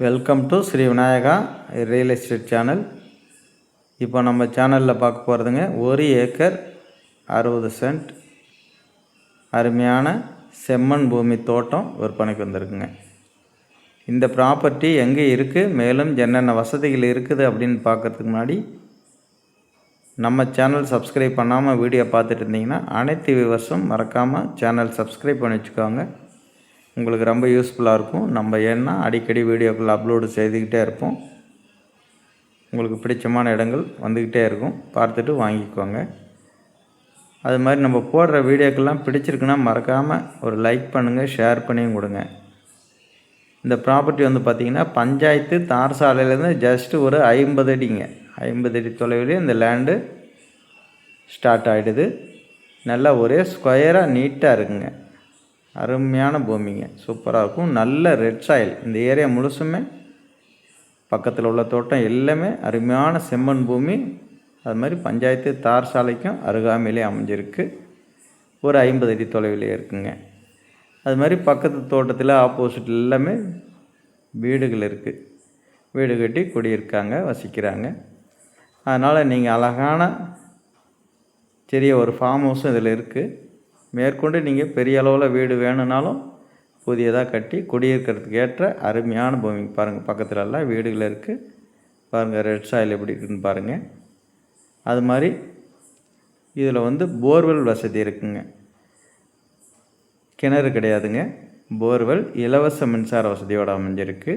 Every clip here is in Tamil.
Welcome to Sri Vinayaka real estate channel. இப்போ நம்ம சேனலில் பார்க்க போகிறதுங்க 1 ஏக்கர் 60 சென்ட் அருமையான செம்மண் பூமி தோட்டம் விற்பனைக்கு வந்திருக்குங்க. இந்த ப்ராப்பர்ட்டி எங்கே இருக்குது, மேலும் என்னென்ன வசதிகள் இருக்குது அப்படின்னு பார்க்குறதுக்கு முன்னாடி நம்ம சேனல் சப்ஸ்கிரைப் பண்ணாமல் வீடியோ பார்த்துட்டு இருந்தீங்கன்னா அனைத்து வியூவர்ஸும் மறக்காமல் சேனல் சப்ஸ்கிரைப் பண்ணி வச்சுக்கோங்க. உங்களுக்கு ரொம்ப யூஸ்ஃபுல்லாக இருக்கும். நம்ம ஏன்னா அடிக்கடி வீடியோக்கள் அப்லோடு செய்துக்கிட்டே இருப்போம். உங்களுக்கு பிடிச்சமான இடங்கள் வந்துக்கிட்டே இருக்கும், பார்த்துட்டு வாங்கிக்கோங்க. அது மாதிரி நம்ம போடுற வீடியோக்கெல்லாம் பிடிச்சிருக்குன்னா மறக்காமல் ஒரு லைக் பண்ணுங்கள், ஷேர் பண்ணியும் கொடுங்க. இந்த ப்ராப்பர்ட்டி வந்து பார்த்திங்கன்னா பஞ்சாயத்து தார் சாலையிலேருந்து ஜஸ்ட்டு ஒரு 50 அடிங்க, 50 அடி தொலைவிலே இந்த லேண்டு ஸ்டார்ட் ஆகிடுது. நல்லா ஒரே ஸ்கொயராக நீட்டாக இருக்குங்க. அருமையான பூமிங்க, சூப்பராக இருக்கும். நல்ல ரெட் சாயில். இந்த ஏரியா முழுசுமே பக்கத்தில் உள்ள தோட்டம் எல்லாமே அருமையான செம்மண் பூமி. அது மாதிரி பஞ்சாயத்து தார் சாலைக்கும் அருகாமையிலே அமைஞ்சிருக்கு. ஒரு 50 அடி தொலைவிலே இருக்குங்க. அது மாதிரி பக்கத்து தோட்டத்தில் ஆப்போசிட் எல்லாமே வீடுகள் இருக்குது. வீடு கட்டி குடியிருக்காங்க, வசிக்கிறாங்க. அதனால் நீங்கள் அழகான சிறிய ஒரு ஃபார்ம் ஹவுஸும் இதில் இருக்குது. மேற்கொண்டு நீங்கள் பெரிய அளவில் வீடு வேணும்னாலும் புதியதாக கட்டி குடியிருக்கிறதுக்கு ஏற்ற அருமையான பூமி. பாருங்கள், பக்கத்துலலாம் வீடுகள் இருக்குது. பாருங்கள் ரெட் சாயில் எப்படி இருக்குதுன்னு பாருங்கள். அது மாதிரி இதில் வந்து போர்வெல் வசதி இருக்குங்க. கிணறு கிடையாதுங்க, போர்வெல் இலவச மின்சார வசதியோடு அமைஞ்சிருக்கு.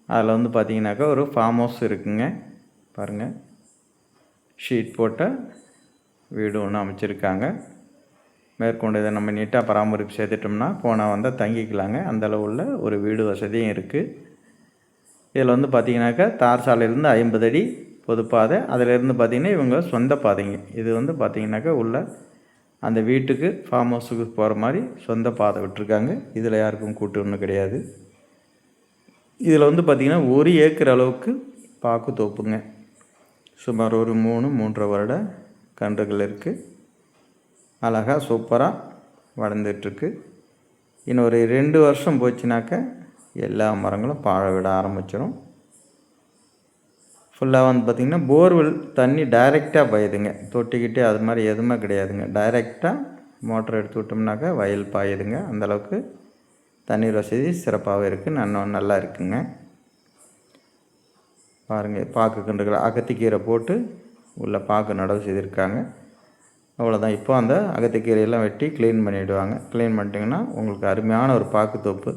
அதில் வந்து பார்த்திங்கனாக்கா ஒரு ஃபார்ம் ஹவுஸ் இருக்குங்க. பாருங்கள், ஷீட் போட்ட வீடு ஒன்று அமைச்சிருக்காங்க. மேற்கொண்டு இதை நம்ம நீட்டாக பராமரிப்பு செய்துட்டோம்னா போனால் வந்தால் தங்கிக்கலாங்க. அந்தளவு உள்ள ஒரு வீடு வசதியும் இருக்குது. இதில் வந்து பார்த்திங்கனாக்கா தார் சாலையிலேருந்து 50 அடி பொதுப்பாதை, அதிலேருந்து பார்த்திங்கன்னா இவங்க சொந்த பாதைங்க. இது வந்து பார்த்திங்கனாக்கா உள்ள அந்த வீட்டுக்கு ஃபார்ம் ஹவுஸுக்கு போகிற மாதிரி சொந்த பாதை விட்டுருக்காங்க. இதில் யாருக்கும் கூட்டு ஒன்றும் கிடையாது. இதில் வந்து பார்த்திங்கன்னா 1 ஏக்கர் அளவுக்கு பாக்கு தோப்புங்க. சுமார் ஒரு 3-3.5 வருட கன்றுகள் இருக்குது. அழகாக சூப்பராக வளர்ந்துட்டுருக்கு. இன்னும் ஒரு 2 வருஷம் போச்சுனாக்கா எல்லா மரங்களும் பாழ விட ஆரம்பிச்சிடும். ஃபுல்லாக வந்து பார்த்திங்கன்னா போர்வெல் தண்ணி டைரெக்டாக பாயுதுங்க. தொட்டிக்கிட்டே அது மாதிரி எதுவுமே கிடையாதுங்க. டைரெக்டாக மோட்டர் எடுத்து விட்டோம்னாக்கா வயல் பாயுதுங்க. அந்தளவுக்கு தண்ணீர் வசதி சிறப்பாகவே இருக்குது, நல்லா இருக்குங்க. பாருங்கள், பாக்கு கன்றுகள் அகத்திக்கீரை போட்டு உள்ள பாக்கு நடவு செய்திருக்காங்க. அவ்வளோதான். இப்போ அந்த அகத்திக்கீரையெல்லாம் வெட்டி க்ளீன் பண்ணிவிடுவாங்க. க்ளீன் பண்ணிட்டிங்கன்னா உங்களுக்கு அருமையான ஒரு பாக்குத்தோப்பு.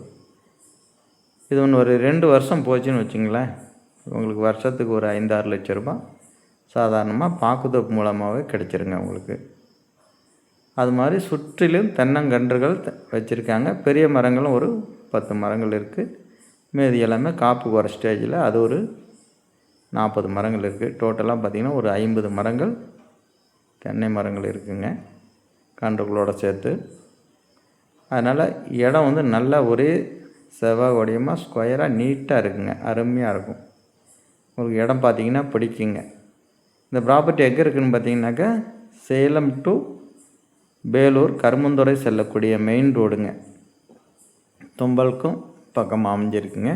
இது ஒன்று ஒரு 2 வருஷம் போச்சுன்னு வச்சுங்களேன், உங்களுக்கு வருஷத்துக்கு ஒரு 5-6 லட்ச ரூபா சாதாரணமாக பாக்குத்தோப்பு மூலமாகவே கிடைச்சிருங்க உங்களுக்கு. அது மாதிரி சுற்றிலும் தென்னங்கன்றுகள் வச்சுருக்காங்க. பெரிய மரங்களும் ஒரு 10 மரங்கள் இருக்குது. மீதி எல்லாமே காப்பு போகிற ஸ்டேஜில் அது ஒரு 40 மரங்கள் இருக்குது. டோட்டலாக பார்த்திங்கன்னா ஒரு 50 மரங்கள் தென்னை மரங்கள் இருக்குங்க, கன்றுகளோடு சேர்த்து. அதனால் இடம் வந்து நல்லா ஒரே செவ்வாய் வடிவமாக ஸ்கொயராக நீட்டாக இருக்குங்க, அருமையாக இருக்கும். உங்களுக்கு இடம் பார்த்திங்கன்னா பிடிக்குங்க. இந்த ப்ராப்பர்ட்டி எங்கே இருக்குதுன்னு பார்த்திங்கனாக்கா சேலம் டு வேலூர் கருமந்துறை செல்லக்கூடிய மெயின் ரோடுங்க. தும்பலுக்கும் பக்கம் அமைஞ்சிருக்குங்க.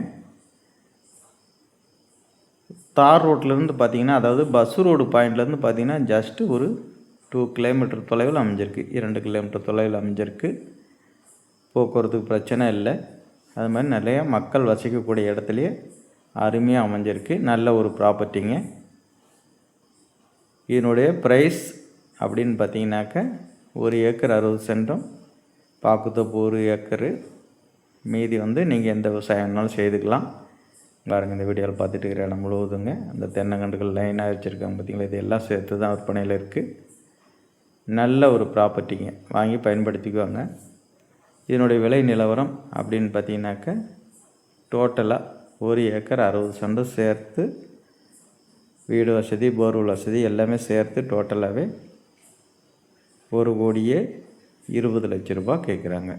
தார் ரோட்லேருந்து பார்த்திங்கன்னா, அதாவது பஸ் ரோடு பாயிண்ட்லேருந்து பார்த்திங்கன்னா ஜஸ்ட்டு ஒரு 2 கிலோமீட்டர் தொலைவில் அமைஞ்சிருக்கு, 2 கிலோமீட்டர் தொலைவில் அமைஞ்சிருக்கு. போக்குவரத்துக்கு பிரச்சனை இல்லை. அது மாதிரி நிறையா மக்கள் வசிக்கக்கூடிய இடத்துலையே அருமையாக அமைஞ்சிருக்கு. நல்ல ஒரு ப்ராப்பர்ட்டிங்க. இதனுடைய ப்ரைஸ் அப்படின்னு பார்த்திங்கனாக்கா 1 ஏக்கர் 60 சென்ட்டும், பாக்குத்தோப்பு 1 ஏக்கரு, மீதி வந்து நீங்கள் எந்த விவசாயம் வேணாலும் செய்துக்கலாம். பாருங்கள், இந்த வீடியோவில் பார்த்துட்டு இருக்கிற இடம் முழுவதுங்க அந்த தென்னங்கன்றுகள் லைனாக வச்சுருக்காங்க பார்த்திங்களா. இது எல்லாம் சேர்த்து தான் விற்பனையில் இருக்குது. நல்ல ஒரு ப்ராப்பர்ட்டிங்க, வாங்கி பயன்படுத்திக்குவாங்க. இதனுடைய விலை நிலவரம் அப்படின்னு பார்த்தீங்கன்னாக்கா டோட்டலாக 1 ஏக்கர் 60 சென்ட் சேர்த்து வீடு வசதி, போர்வெல் வசதி எல்லாமே சேர்த்து டோட்டலாகவே 1,20 லட்ச ரூபா கேட்குறாங்க.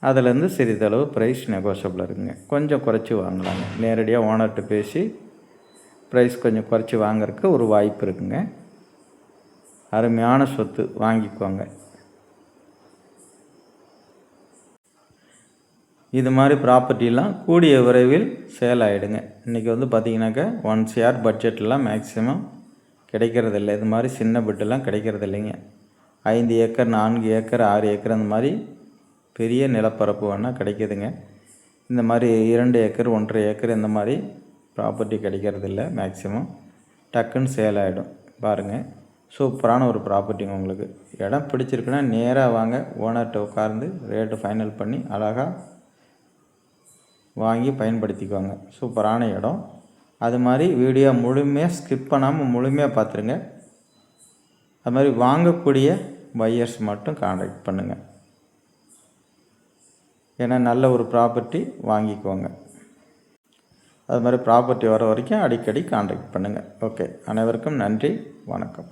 அதிலேருந்து சிறிதளவு ப்ரைஸ் நெகோஷியபிளாக இருக்குங்க. கொஞ்சம் குறைச்சி வாங்கலாங்க. நேரடியாக ஓனர்கிட்ட பேசி ப்ரைஸ் கொஞ்சம் குறைச்சி வாங்கிறதுக்கு ஒரு வாய்ப்பு இருக்குங்க. அருமையான சொத்து, வாங்கிக்குவாங்க. இது மாதிரி ப்ராப்பர்ட்டிலாம் கூடிய விரைவில் சேல் ஆகிடுங்க. இன்றைக்கி வந்து பார்த்திங்கனாக்கா 1 CR பட்ஜெட்லாம் மேக்ஸிமம் கிடைக்கிறதில்ல. இது மாதிரி சின்ன பெட்டெல்லாம் கிடைக்கிறது இல்லைங்க. 5 ஏக்கர் 4 ஏக்கர் 6 ஏக்கர் அந்த மாதிரி பெரிய நிலப்பரப்பு வேணால் கிடைக்கிதுங்க. இந்த மாதிரி 2 ஏக்கர் 1.5 ஏக்கர் இந்த மாதிரி ப்ராப்பர்ட்டி கிடைக்கிறதில்ல. மேக்ஸிமம் டக்குன்னு சேல் ஆகிடும். பாருங்கள், சூப்பரான ஒரு ப்ராப்பர்ட்டிங்க. உங்களுக்கு இடம் பிடிச்சிருக்குன்னா நேராக வாங்க, ஓனர்கிட்ட உட்கார்ந்து ரேட்டு ஃபைனல் பண்ணி அழகாக வாங்கி பயன்படுத்திக்குவாங்க. சூப்பரான இடம். அது மாதிரி வீடியோ முழுமையாக ஸ்கிப் பண்ணாமல் முழுமையாக பார்த்துருங்க. அது மாதிரி வாங்கக்கூடிய பையர்ஸ் மட்டும் கான்டாக்ட் பண்ணுங்கள். ஏன்னா நல்ல ஒரு ப்ராப்பர்ட்டி வாங்கிக்குவாங்க. அது மாதிரி ப்ராப்பர்ட்டி வர வரைக்கும் அடிக்கடி கான்டாக்ட் பண்ணுங்கள். ஓகே, அனைவருக்கும் நன்றி, வணக்கம்.